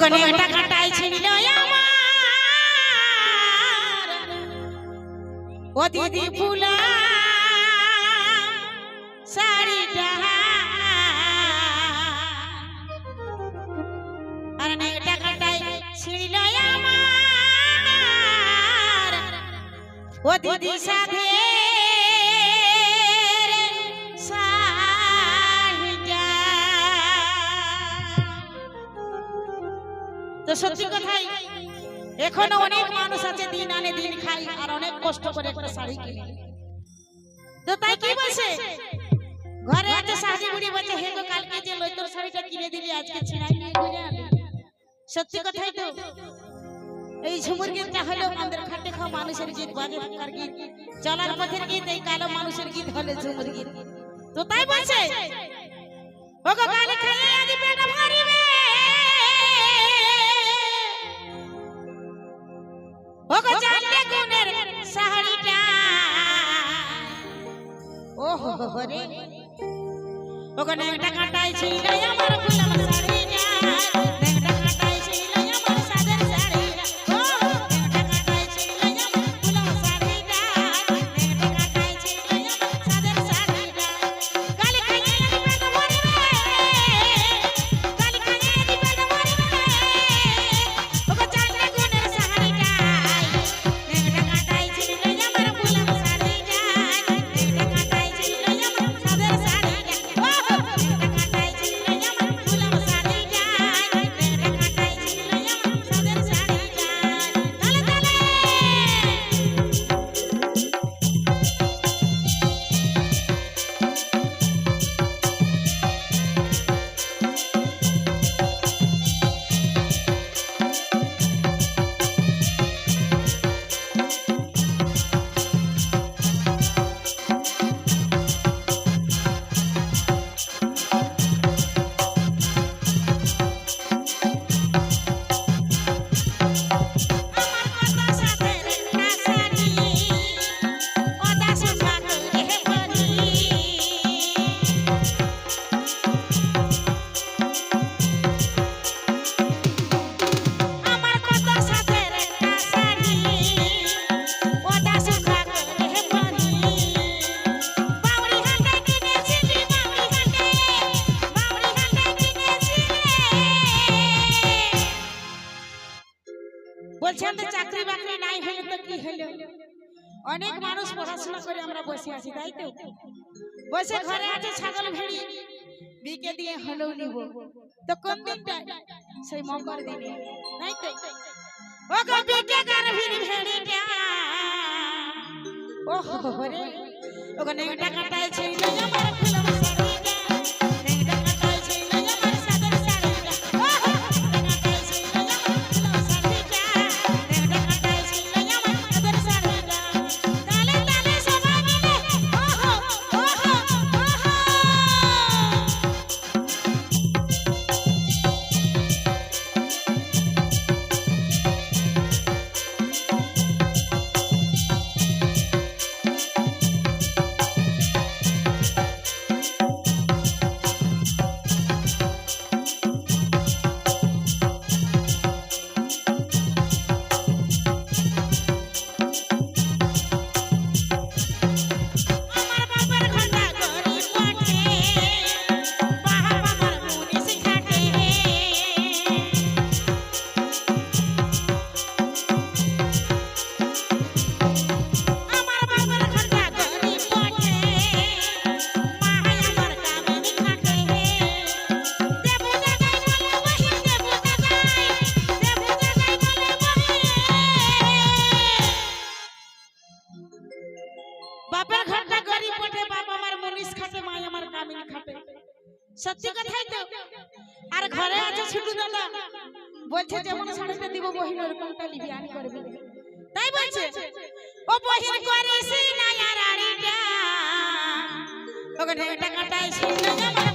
ওখানে একটা কাটাই ছিল আমার ও দিদি ফুলা শাড়িটা আর একটা কাটাই ছিল আমার ও দিদি সাথে তো সত্যি কথাই এখনো অনেক মানুষ আছে দিন আনে দিন খাই আর অনেক কষ্ট করে একটা শাড়ি কিনে তো তাই কি বলছে ঘরে আছে শাড়ি বুড়ি বলছে হে গো কালকে যে লইতর শাড়িটা কিনে দিলি আজকে ছিনাই নিয়ে ঘুরে আলি সত্যি কথাই তো এই ঝুমুর গীতটা হলো আমাদের খাটে খাওয়া মানুষের গীত বাজে থাকার গীত চলার পথের গীত এই কালো মানুষের গীত হলো ঝুমুর গীত তো তাই বলছে ও গো কালে খাইয়ে আদি পেট ভরিবে ওগো জানলে গুনের শাড়িটা ওহো রে ওগো নেটা কাটাই ছিল আমার গোলাম শাড়িটা নেটা কাটাই ছিল আমার সাদের শাড়িটা ওহো নেটা কাটাই ছিল আমার গোলাম শাড়িটা নেটা কাটাই ছিল আমার সাদের শাড়িটা কালি খাইয়ে আদি পেট ভরিবে কালি খাইয়ে আদি পেট ভরিবে ওগো জানলে গুনের শাড়িটা বলছেন তো চাকরি বাকরি নাই হলে তো কি হলো অনেক মানুষ পড়াশোনা করে আমরা বসে আছি তাই তো বসে ঘরে আছে ছাগল ভেড়ি বিকে দিয়ে হলেও নিব তো কোন দিনটা সেই মকর দিনে তাই তো ও গো বিকে গার ভেড়ি ভেড়িটা ওহো রে ও গো নেটা কাটাই ছিল আমার ফুলম শাড়িটা নেটা কাটাই ছিল আমার সাদের শাড়িটা ওহো নেটা কাটাই ছিল আমার ফুলম শাড়িটা নেটা কাটাই ছিল আমার সাদের শাড়িটা তালে তালে সবাই মিলে ওহো ওহো ওহো বাপের ঘরটা গরিব পটে বাপ আমার মনীষ খাটে মা আমার কামিনী খাটে সত্যি কথাই তো আর ঘরে আছে ছোটু দাদা বলছে যেমন শাড়িটা দিব বহিন ওরকমটা নিবি আনি করবি তাই বলছে ও বহিন করিস না আর আড়িটা ওকে ঢেটা কাটাই ছিল